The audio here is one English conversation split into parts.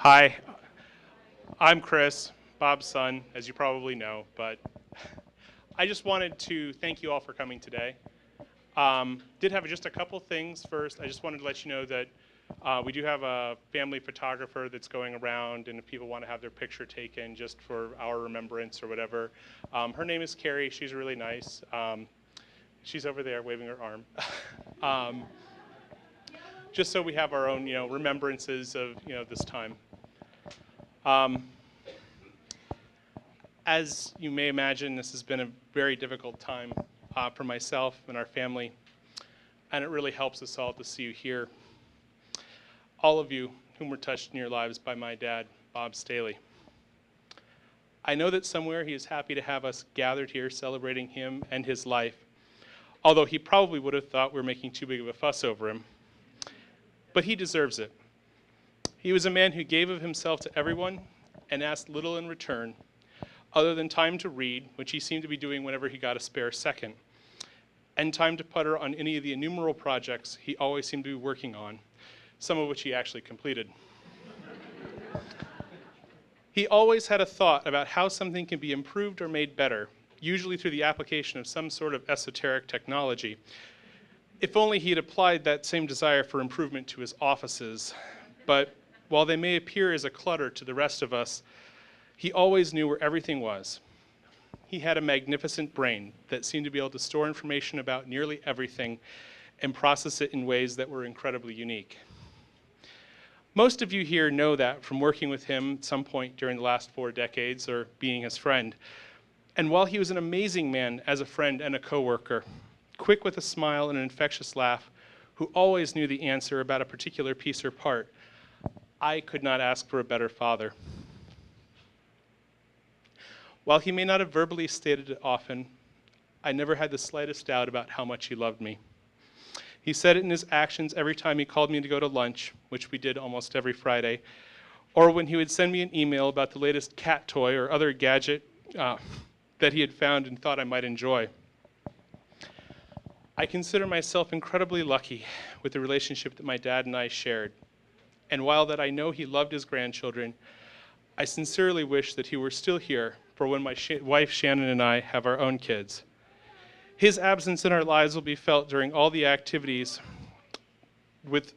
Hi, I'm Chris, Bob's son, as you probably know, but I just wanted to thank you all for coming today. Did have just a couple things first. I just wanted to let you know that we do have a family photographer that's going around, and if people want to have their picture taken just for our remembrance or whatever. Her name is Carrie. She's really nice. She's over there waving her arm. Just so we have our own, remembrances of, this time. As you may imagine, this has been a very difficult time for myself and our family, and it really helps us all to see you here. All of you whom were touched in your lives by my dad, Bob Staley. I know that somewhere he is happy to have us gathered here celebrating him and his life, although he probably would have thought we were making too big of a fuss over him. But he deserves it. He was a man who gave of himself to everyone and asked little in return, other than time to read, which he seemed to be doing whenever he got a spare second, and time to putter on any of the innumerable projects he always seemed to be working on, some of which he actually completed. He always had a thought about how something can be improved or made better, usually through the application of some sort of esoteric technology. If only he had applied that same desire for improvement to his offices. But while they may appear as a clutter to the rest of us, he always knew where everything was. He had a magnificent brain that seemed to be able to store information about nearly everything and process it in ways that were incredibly unique. Most of you here know that from working with him at some point during the last 4 decades or being his friend. And while he was an amazing man as a friend and a coworker, quick with a smile and an infectious laugh, who always knew the answer about a particular piece or part, I could not ask for a better father. While he may not have verbally stated it often, I never had the slightest doubt about how much he loved me. He said it in his actions every time he called me to go to lunch, which we did almost every Friday, or when he would send me an email about the latest cat toy or other gadget that he had found and thought I might enjoy. I consider myself incredibly lucky with the relationship that my dad and I shared. And while that I know he loved his grandchildren, I sincerely wish that he were still here for when my wife Shannon and I have our own kids. His absence in our lives will be felt during all the activities with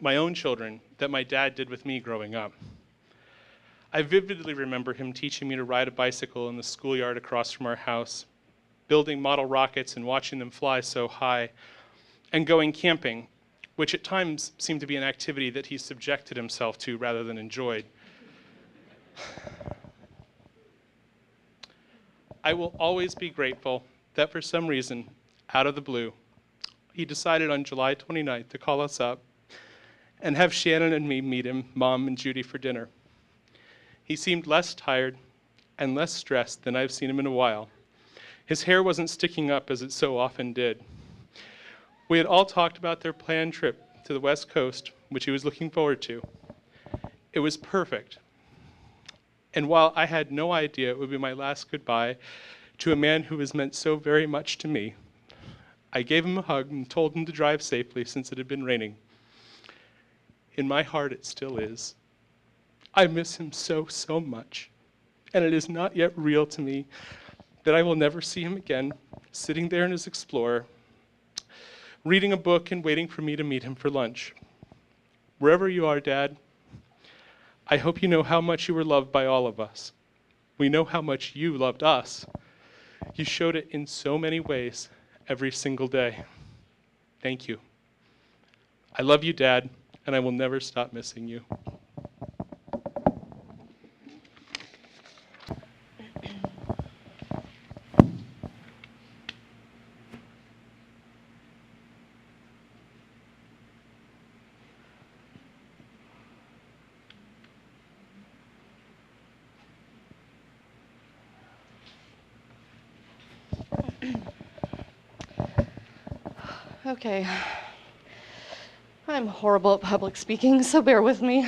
my own children that my dad did with me growing up. I vividly remember him teaching me to ride a bicycle in the schoolyard across from our house, building model rockets and watching them fly so high, and going camping, which at times seemed to be an activity that he subjected himself to rather than enjoyed. I will always be grateful that for some reason, out of the blue, he decided on July 29th to call us up and have Shannon and me meet him, Mom and Judy, for dinner. He seemed less tired and less stressed than I've seen him in a while. His hair wasn't sticking up as it so often did. We had all talked about their planned trip to the West Coast, which he was looking forward to. It was perfect. And while I had no idea it would be my last goodbye to a man who has meant so very much to me, I gave him a hug and told him to drive safely since it had been raining. In my heart, it still is. I miss him so, so much. And it is not yet real to me that I will never see him again, sitting there in his Explorer, reading a book and waiting for me to meet him for lunch. Wherever you are, Dad, I hope you know how much you were loved by all of us. We know how much you loved us. You showed it in so many ways every single day. Thank you. I love you, Dad, and I will never stop missing you. Okay. I'm horrible at public speaking, so bear with me.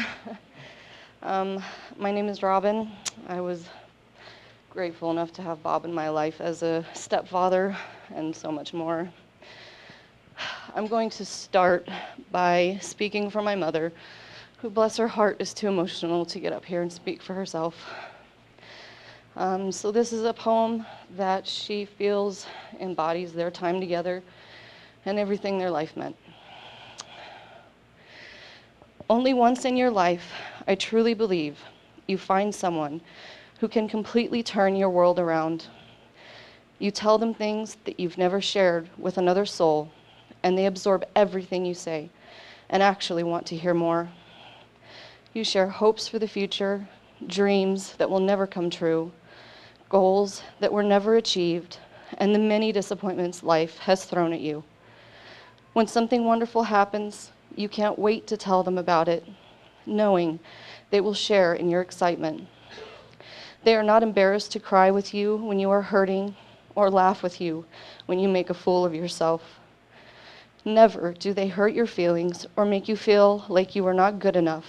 My name is Robin. I was grateful enough to have Bob in my life as a stepfather and so much more. I'm going to start by speaking for my mother, who, bless her heart, is too emotional to get up here and speak for herself. So this is a poem that she feels embodies their time together and everything their life meant. Only once in your life, I truly believe, you find someone who can completely turn your world around. You tell them things that you've never shared with another soul, and they absorb everything you say and actually want to hear more. You share hopes for the future, dreams that will never come true, goals that were never achieved, and the many disappointments life has thrown at you. When something wonderful happens, you can't wait to tell them about it, knowing they will share in your excitement. They are not embarrassed to cry with you when you are hurting or laugh with you when you make a fool of yourself. Never do they hurt your feelings or make you feel like you are not good enough,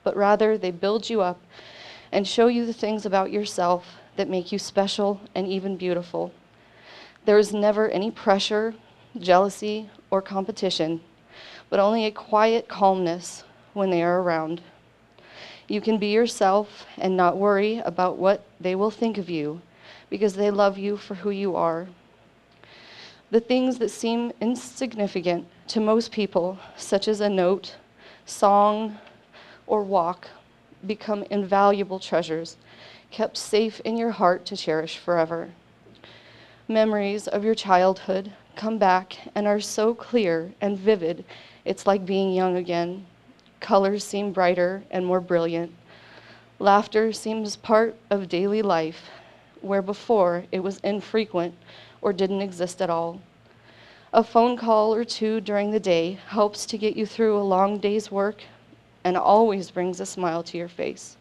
but rather they build you up and show you the things about yourself that make you special and even beautiful. There is never any pressure, jealousy, or competition, but only a quiet calmness when they are around. You can be yourself and not worry about what they will think of you because they love you for who you are. The things that seem insignificant to most people, such as a note, song, or walk, become invaluable treasures, kept safe in your heart to cherish forever. Memories of your childhood come back and are so clear and vivid, it's like being young again. Colors seem brighter and more brilliant. Laughter seems part of daily life, where before it was infrequent or didn't exist at all. A phone call or two during the day helps to get you through a long day's work and always brings a smile to your face.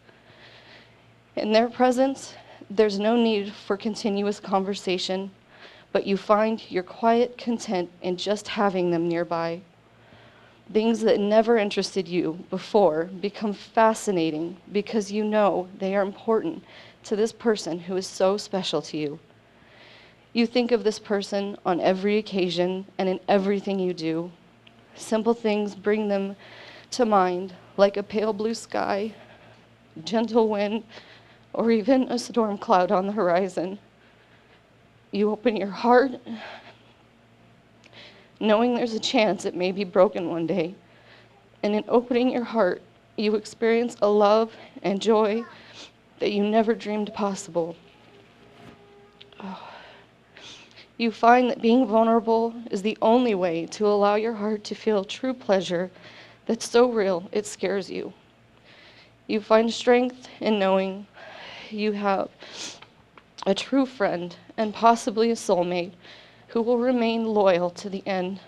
In their presence, there's no need for continuous conversation, but you find your quiet content in just having them nearby. Things that never interested you before become fascinating because you know they are important to this person who is so special to you. You think of this person on every occasion and in everything you do. Simple things bring them to mind, like a pale blue sky, gentle wind, or even a storm cloud on the horizon. You open your heart, knowing there's a chance it may be broken one day. And in opening your heart, you experience a love and joy that you never dreamed possible. You find that being vulnerable is the only way to allow your heart to feel true pleasure that's so real it scares you. You find strength in knowing you have a true friend and possibly a soulmate who will remain loyal to the end.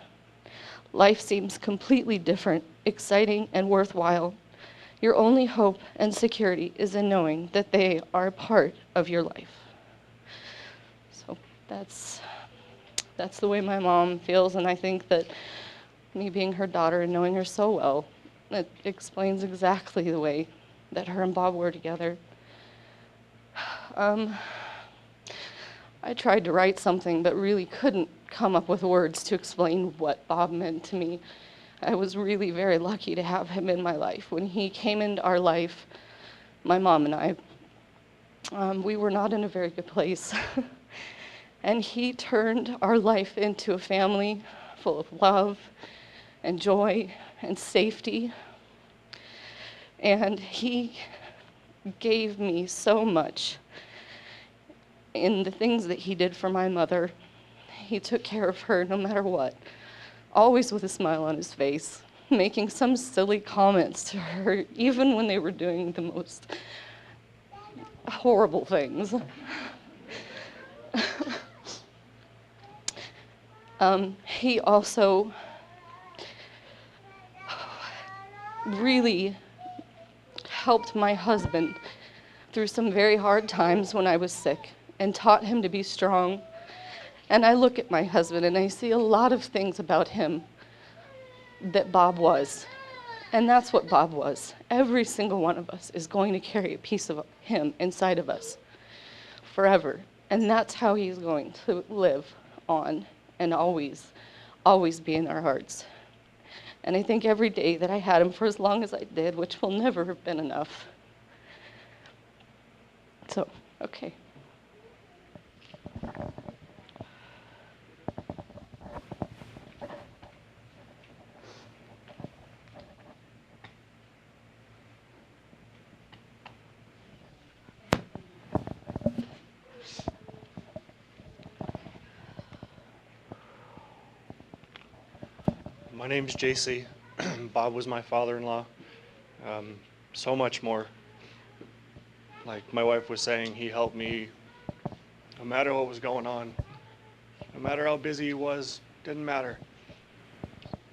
Life seems completely different, exciting, and worthwhile. Your only hope and security is in knowing that they are a part of your life. So that's the way my mom feels, and I think that me being her daughter and knowing her so well, it explains exactly the way that her and Bob were together. I tried to write something but really couldn't come up with words to explain what Bob meant to me. I was really very lucky to have him in my life. When he came into our life, my mom and I, we were not in a very good place. And he turned our life into a family full of love and joy and safety. And he gave me so much in the things that he did for my mother. He took care of her no matter what, always with a smile on his face, making some silly comments to her, even when they were doing the most horrible things. He also really helped my husband through some very hard times when I was sick and taught him to be strong. And I look at my husband and I see a lot of things about him that Bob was. And that's what Bob was. Every single one of us is going to carry a piece of him inside of us forever. And that's how he's going to live on and always, always be in our hearts. And I think every day that I had him for as long as I did, which will never have been enough. So, okay. My name's JC. Bob was my father-in-law. So much more. Like my wife was saying, he helped me no matter what was going on. No matter how busy he was, didn't matter.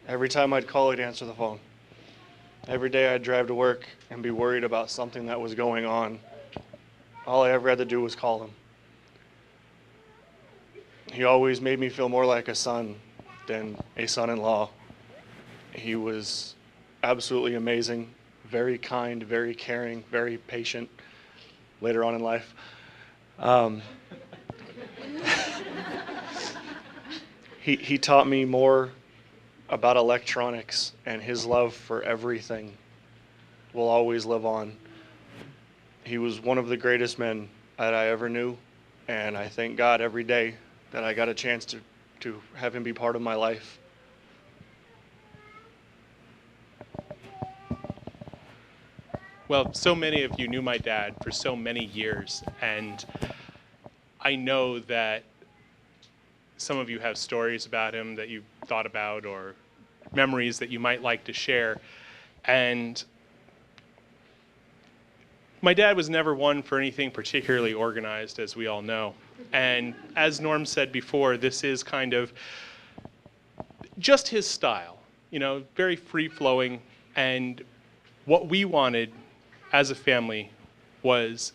Every time I'd call, he'd answer the phone. Every day I'd drive to work and be worried about something that was going on. All I ever had to do was call him. He always made me feel more like a son than a son-in-law. He was absolutely amazing, very kind, very caring, very patient later on in life. He taught me more about electronics, and his love for everything will always live on. He was one of the greatest men that I ever knew, and I thank God every day that I got a chance to have him be part of my life. Well, so many of you knew my dad for so many years, and I know that some of you have stories about him that you thought about or memories that you might like to share. And my dad was never one for anything particularly organized, as we all know. And as Norm said before, this is kind of just his style, very free-flowing. And what we wanted as a family was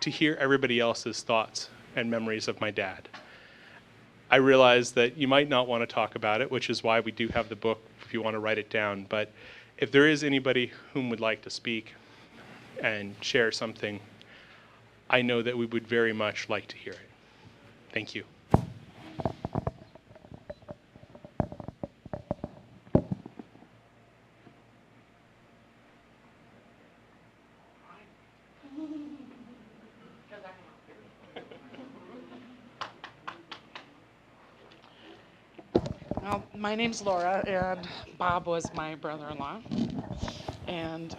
to hear everybody else's thoughts and memories of my dad. I realize that you might not want to talk about it, which is why we do have the book if you want to write it down. But if there is anybody whom would like to speak and share something, I know that we would very much like to hear it. Thank you. Well, my name's Laura, and Bob was my brother-in-law. And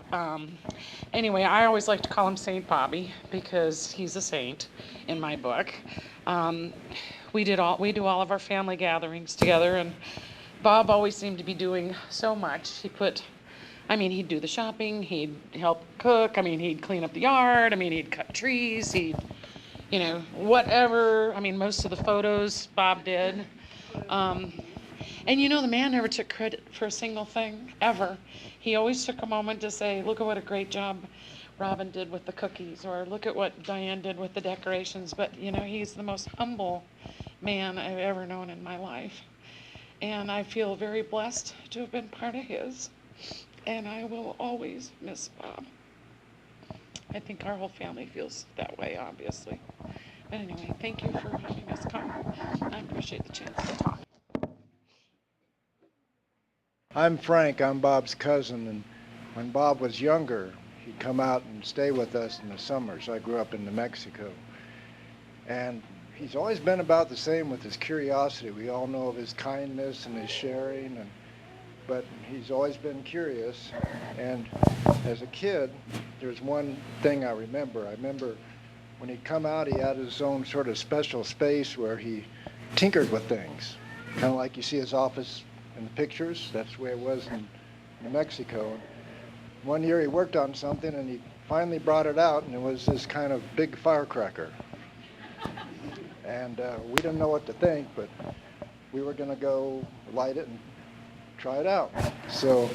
anyway, I always like to call him Saint Bobby because he's a saint in my book. We do all of our family gatherings together, and Bob always seemed to be doing so much. He'd do the shopping, he'd help cook, he'd clean up the yard, he'd cut trees, whatever. Most of the photos Bob did. And the man never took credit for a single thing, ever. He always took a moment to say, look at what a great job Robin did with the cookies, or look at what Diane did with the decorations. But, he's the most humble man I've ever known in my life. And I feel very blessed to have been part of his. And I will always miss Bob. I think our whole family feels that way, obviously. But anyway, thank you for having us come. I appreciate the chance to talk. I'm Frank. I'm Bob's cousin, and when Bob was younger, he'd come out and stay with us in the summers. I grew up in New Mexico. And he's always been about the same with his curiosity. We all know of his kindness and his sharing, but he's always been curious. And as a kid, there's one thing I remember. I remember when he'd come out, he had his own sort of special space where he tinkered with things, kind of like you see his office in the pictures. That's the way it was in New Mexico. One year he worked on something and he finally brought it out, and it was this kind of big firecracker. And we didn't know what to think, but we were going to go light it and try it out. So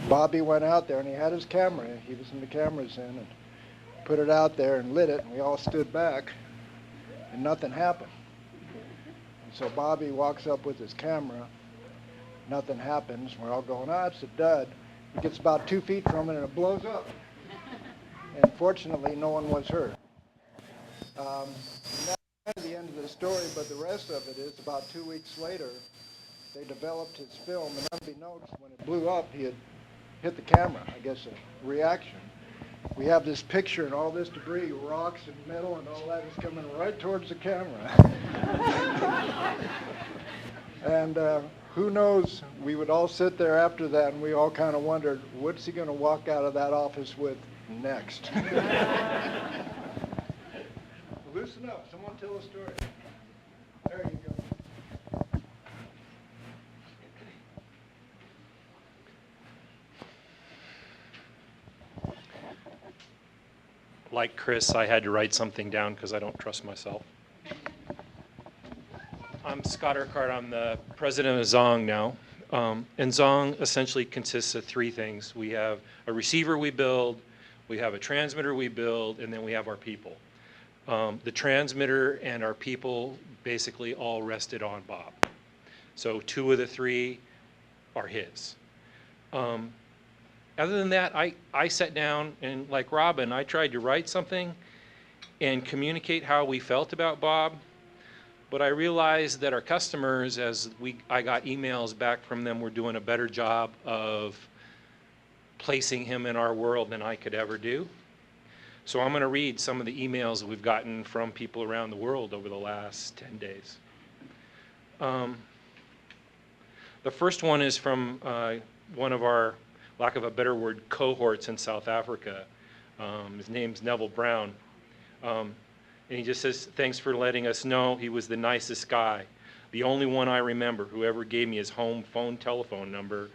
Bobby went out there and he had his camera. He was in the cameras in and put it out there and lit it, and we all stood back and nothing happened. And so Bobby walks up with his camera. Nothing happens. We're all going, it's a dud. He gets about 2 feet from it and it blows up. And fortunately, no one was hurt. And that's kind of the end of the story, but the rest of it is about 2 weeks later, they developed his film, and unbeknownst, when it blew up, he had hit the camera, I guess a reaction. We have this picture, and all this debris, rocks and metal and all that is coming right towards the camera. And who knows, we would all sit there after that, and we all kind of wondered, what's he going to walk out of that office with next? Loosen up. Someone tell a story. There you go. Like Chris, I had to write something down because I don't trust myself. I'm Scott Urquhart. I'm the president of Zong now. And Zong essentially consists of three things. We have a receiver we build, we have a transmitter we build, and then we have our people. The transmitter and our people basically all rested on Bob. So two of the three are his. Other than that, I sat down and, like Robin, I tried to write something and communicate how we felt about Bob. But I realized that our customers, I got emails back from them, were doing a better job of placing him in our world than I could ever do. So I'm going to read some of the emails that we've gotten from people around the world over the last 10 days. The first one is from one of our, lack of a better word, cohorts in South Africa. His name's Neville Brown. And he just says, thanks for letting us know. He was the nicest guy. The only one I remember who ever gave me his home phone telephone number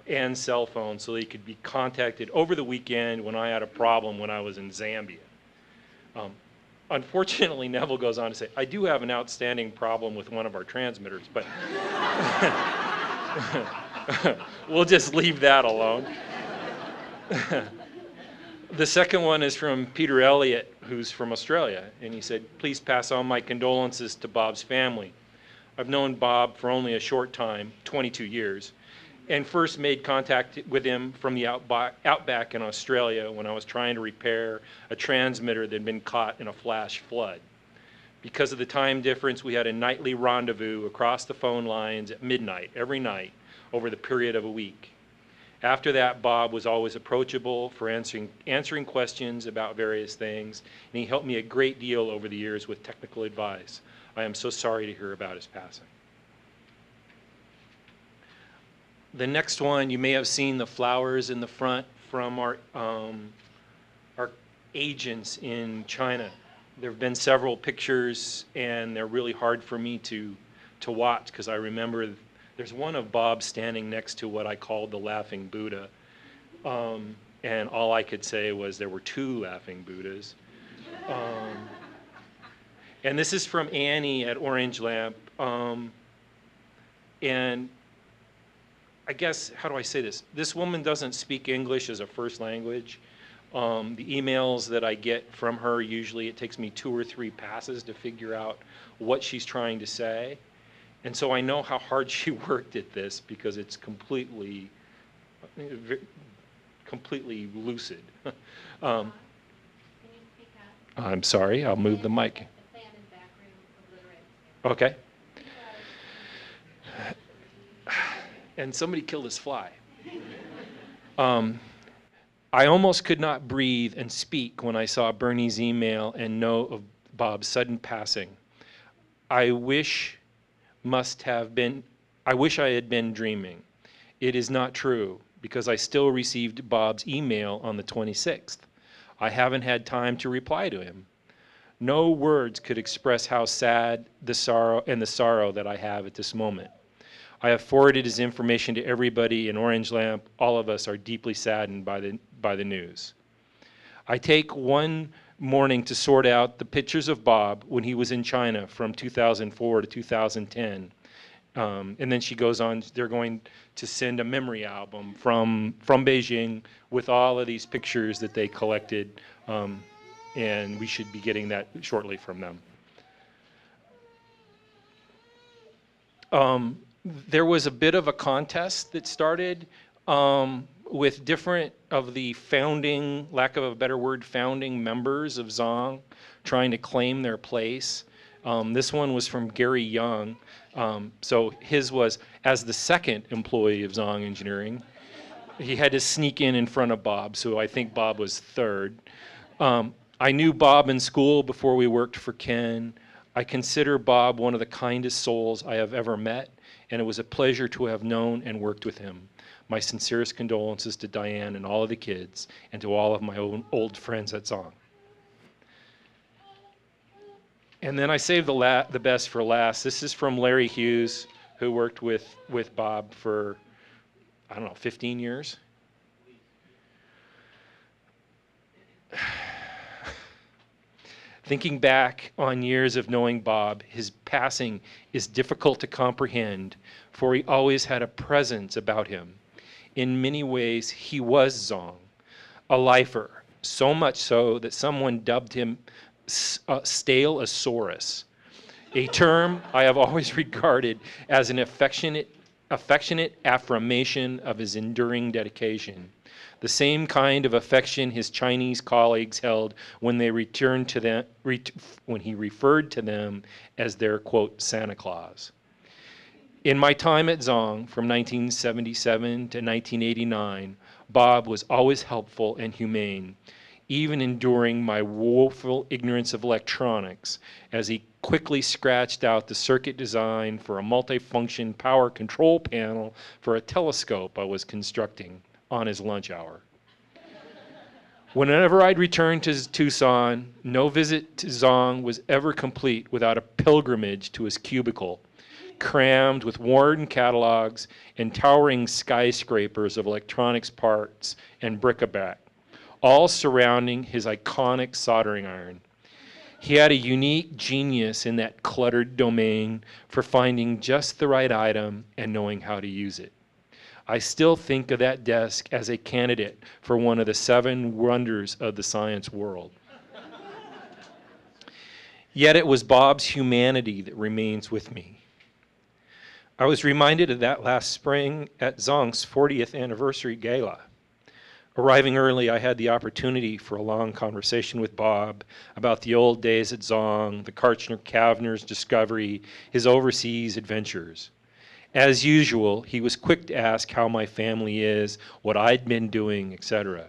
and cell phone so that he could be contacted over the weekend when I had a problem when I was in Zambia. Unfortunately, Neville goes on to say, I do have an outstanding problem with one of our transmitters, but we'll just leave that alone. The second one is from Peter Elliott, who's from Australia, and he said, please pass on my condolences to Bob's family. I've known Bob for only a short time, 22 years, and first made contact with him from the outback in Australia when I was trying to repair a transmitter that had been caught in a flash flood. Because of the time difference, we had a nightly rendezvous across the phone lines at midnight, every night, over the period of a week. After that, Bob was always approachable for answering questions about various things, and he helped me a great deal over the years with technical advice. I am so sorry to hear about his passing. The next one, you may have seen the flowers in the front from our agents in China. There have been several pictures, and they're really hard for me to watch because I remember there's one of Bob standing next to what I called the laughing Buddha, and all I could say was there were two laughing Buddhas. And this is from Annie at Orange Lamp, and I guess, how do I say this? This woman doesn't speak English as a first language. The emails that I get from her, usually it takes me 2 or 3 passes to figure out what she's trying to say. And so I know how hard she worked at this because it's completely lucid. Can you speak up? I'm sorry, I'll move the mic. The fan in the back room obliterates. Okay. And somebody killed his fly. I almost could not breathe and speak when I saw Bernie's email and know of Bob's sudden passing. I wish I had been dreaming. It is not true because I still received Bob's email on the 26th. I haven't had time to reply to him. No words could express how sad the sorrow that I have at this moment. I have forwarded his information to everybody in Orange Lamp. All of us are deeply saddened by the news. I take one morning to sort out the pictures of Bob when he was in China from 2004 to 2010. And then she goes on, they're going to send a memory album from Beijing with all of these pictures that they collected, and we should be getting that shortly from them. There was a bit of a contest that started with different of the founding, lack of a better word, founding members of Zong trying to claim their place. This one was from Gary Young. So his was as the second employee of Zong Engineering. He had to sneak in front of Bob, so I think Bob was third. I knew Bob in school before we worked for Ken. I consider Bob one of the kindest souls I have ever met, and it was a pleasure to have known and worked with him. My sincerest condolences to Diane and all of the kids, and to all of my old friends at Zong. And then I saved the best for last. This is from Larry Hughes, who worked with Bob for, I don't know, 15 years. Thinking back on years of knowing Bob, his passing is difficult to comprehend, for he always had a presence about him. In many ways, he was Zong, a lifer, so much so that someone dubbed him Staleosaurus, a term I have always regarded as an affectionate affirmation of his enduring dedication. The same kind of affection his Chinese colleagues held when they returned to them, when he referred to them as their, quote, Santa Claus. In my time at Zong, from 1977 to 1989, Bob was always helpful and humane, even enduring my woeful ignorance of electronics, as he quickly scratched out the circuit design for a multifunction power control panel for a telescope I was constructing on his lunch hour. Whenever I'd return to Tucson, no visit to Zong was ever complete without a pilgrimage to his cubicle, crammed with worn catalogs and towering skyscrapers of electronics parts and bric-a-brac, all surrounding his iconic soldering iron. He had a unique genius in that cluttered domain for finding just the right item and knowing how to use it. I still think of that desk as a candidate for one of the 7 wonders of the science world. Yet it was Bob's humanity that remains with me. I was reminded of that last spring at Zong's 40th anniversary gala. Arriving early, I had the opportunity for a long conversation with Bob about the old days at Zong, the Karchner-Kavner's discovery, his overseas adventures. As usual, he was quick to ask how my family is, what I'd been doing, etc.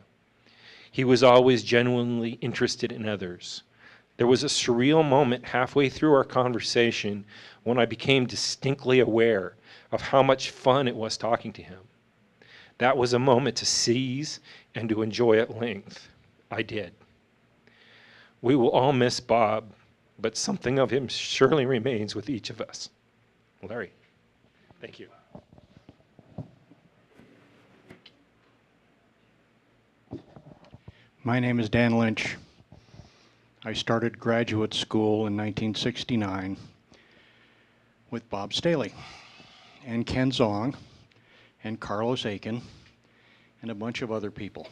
He was always genuinely interested in others. There was a surreal moment halfway through our conversation when I became distinctly aware of how much fun it was talking to him. That was a moment to seize and to enjoy at length. I did. We will all miss Bob, but something of him surely remains with each of us. Larry. Thank you. My name is Dan Lynch. I started graduate school in 1969 with Bob Staley and Ken Zong and Carlos Aiken and a bunch of other people.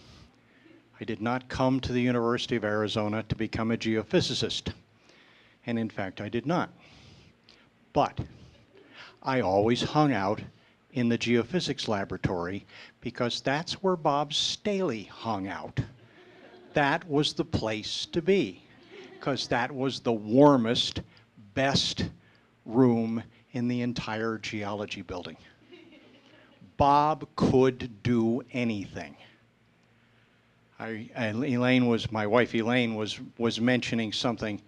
I did not come to the University of Arizona to become a geophysicist, and in fact I did not. But I always hung out in the geophysics laboratory because that's where Bob Staley hung out. That was the place to be, because that was the warmest, best room in the entire geology building. Bob could do anything. My wife Elaine was mentioning something.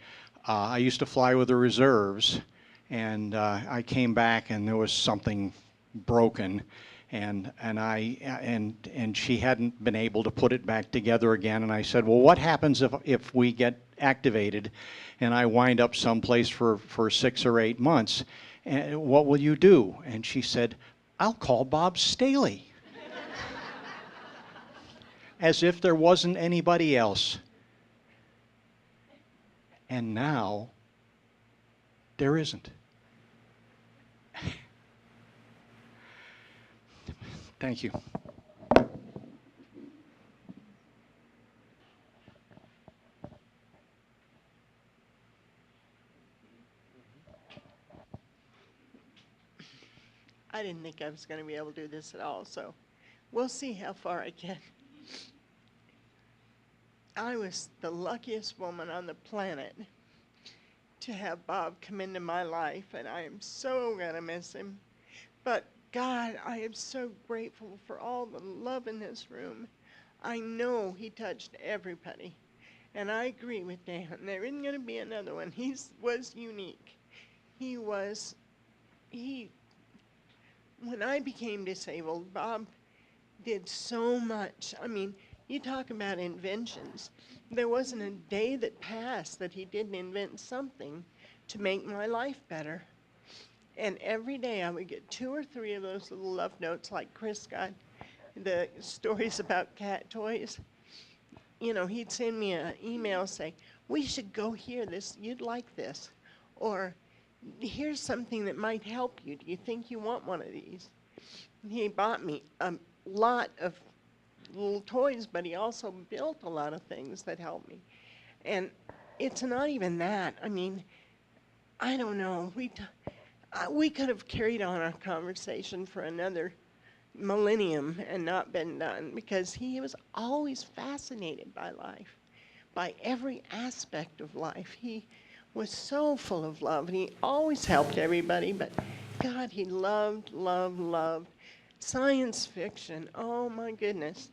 I used to fly with the reserves, and I came back and there was something broken, and she hadn't been able to put it back together again. And I said, well, what happens if we get activated and I wind up someplace for 6 or 8 months? And what will you do? And she said, I'll call Bob Staley. As if there wasn't anybody else. And now there isn't. Thank you. I didn't think I was going to be able to do this at all, so we'll see how far I get. I was the luckiest woman on the planet to have Bob come into my life, and I am so gonna miss him. But God, I am so grateful for all the love in this room. I know he touched everybody. And I agree with Dan. There isn't going to be another one. He was unique. He, when I became disabled, Bob did so much. I mean, you talk about inventions. There wasn't a day that passed that he didn't invent something to make my life better. And every day I would get 2 or 3 of those little love notes like Chris got, the stories about cat toys. You know, he'd send me an email saying, we should go here, you'd like this. Or, here's something that might help you. Do you think you want one of these? And he bought me a lot of little toys, but he also built a lot of things that helped me. And it's not even that. I mean, I don't know. We could have carried on our conversation for another millennium and not been done, because he was always fascinated by life, by every aspect of life. He was so full of love, and he always helped everybody, but God, he loved, loved, loved science fiction. Oh my goodness.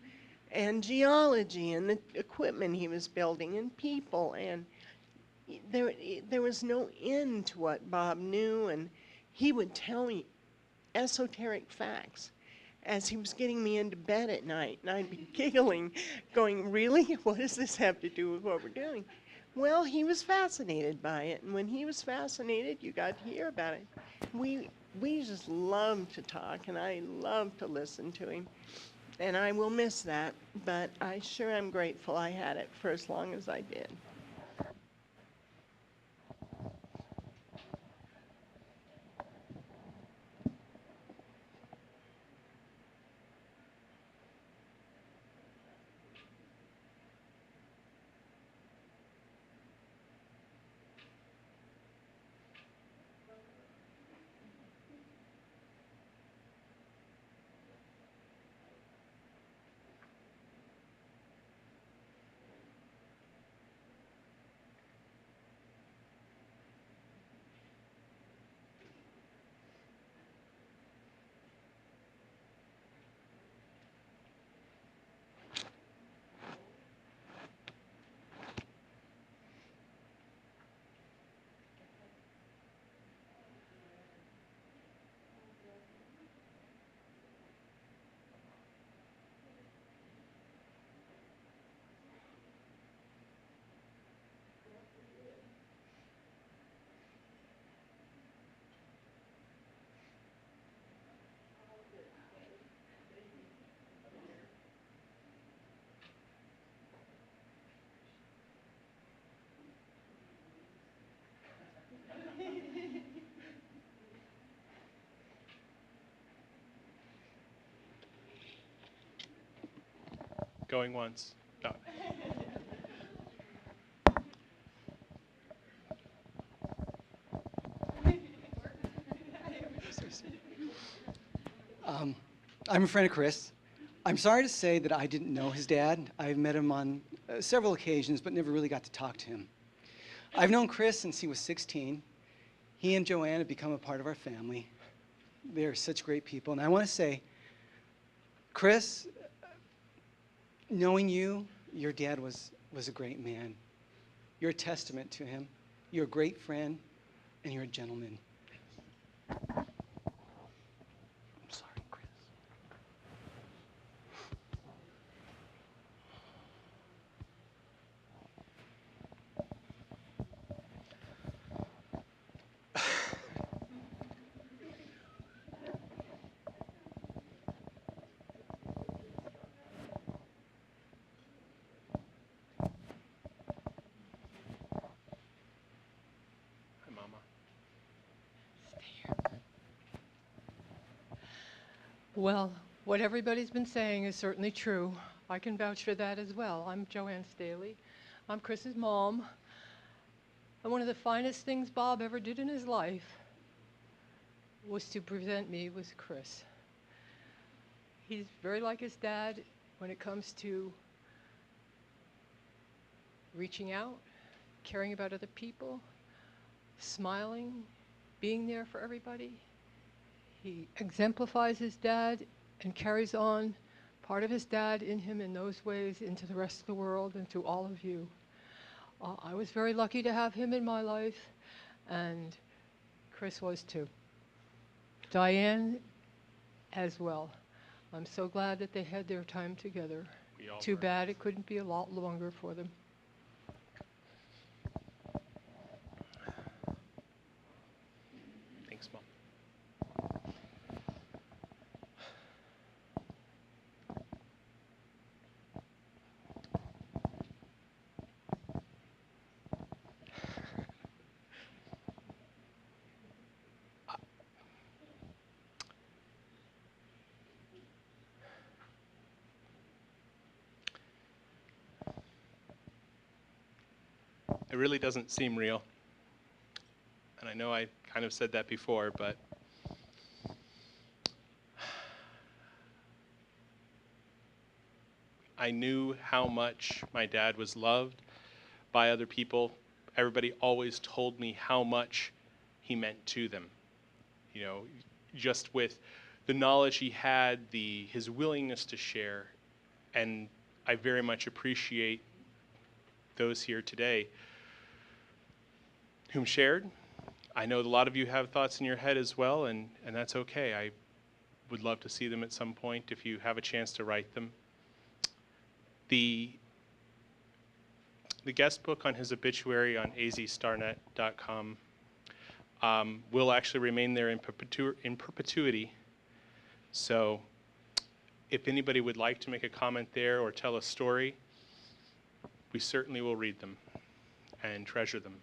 And geology and the equipment he was building and people, and there was no end to what Bob knew, and he would tell me esoteric facts as he was getting me into bed at night, and I'd be giggling, going, really? What does this have to do with what we're doing? Well, he was fascinated by it, and when he was fascinated, you got to hear about it. We just loved to talk, and I loved to listen to him, and I will miss that, but I sure am grateful I had it for as long as I did. Going once. No. I'm a friend of Chris. I'm sorry to say that I didn't know his dad. I've met him on several occasions, but never really got to talk to him. I've known Chris since he was 16. He and Joanne have become a part of our family. They're such great people. And I want to say, Chris, knowing you, your dad was a great man. You're a testament to him. You're a great friend, and you're a gentleman. I'm sorry, Chris. Hi, Mama. Well, what everybody's been saying is certainly true. I can vouch for that as well. I'm Joanne Staley. I'm Chris's mom. And one of the finest things Bob ever did in his life was to present me with Chris. He's very like his dad when it comes to reaching out, caring about other people, smiling, being there for everybody. He exemplifies his dad and carries on part of his dad in him in those ways into the rest of the world and to all of you. I was very lucky to have him in my life, and Chris was too. Diane as well. I'm so glad that they had their time together. Too bad it couldn't be a lot longer for them. Thanks, Mom. It really doesn't seem real. And I know I kind of said that before, but I knew how much my dad was loved by other people. Everybody always told me how much he meant to them. You know, just with the knowledge he had, his willingness to share, and I very much appreciate those here today whom shared. I know a lot of you have thoughts in your head as well, and that's okay. I would love to see them at some point if you have a chance to write them. The guest book on his obituary on azstarnet.com will actually remain there in perpetuity. So if anybody would like to make a comment there or tell a story, we certainly will read them and treasure them.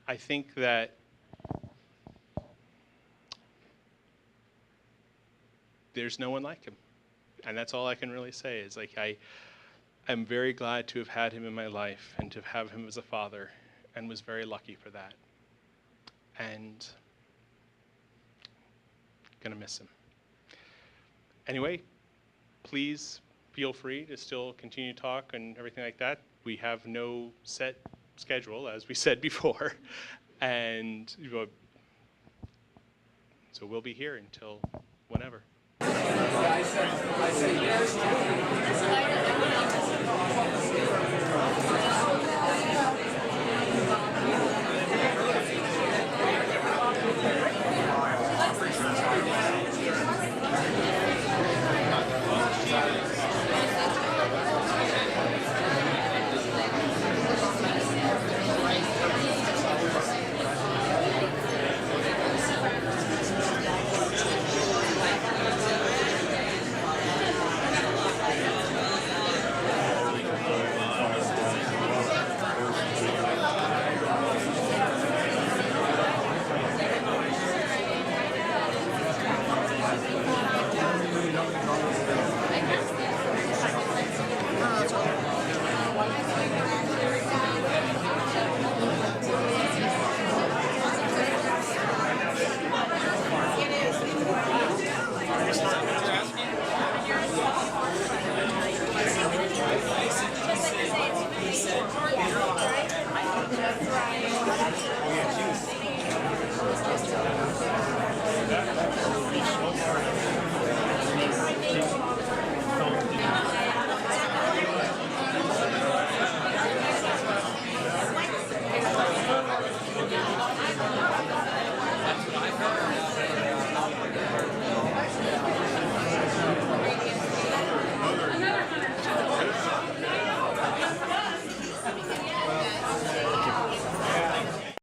I think that there's no one like him. And that's all I can really say is like I'm very glad to have had him in my life and to have him as a father, and was very lucky for that. And gonna miss him. Anyway, please feel free to still continue to talk and everything like that. We have no set schedule, as we said before, and so we'll be here until whenever.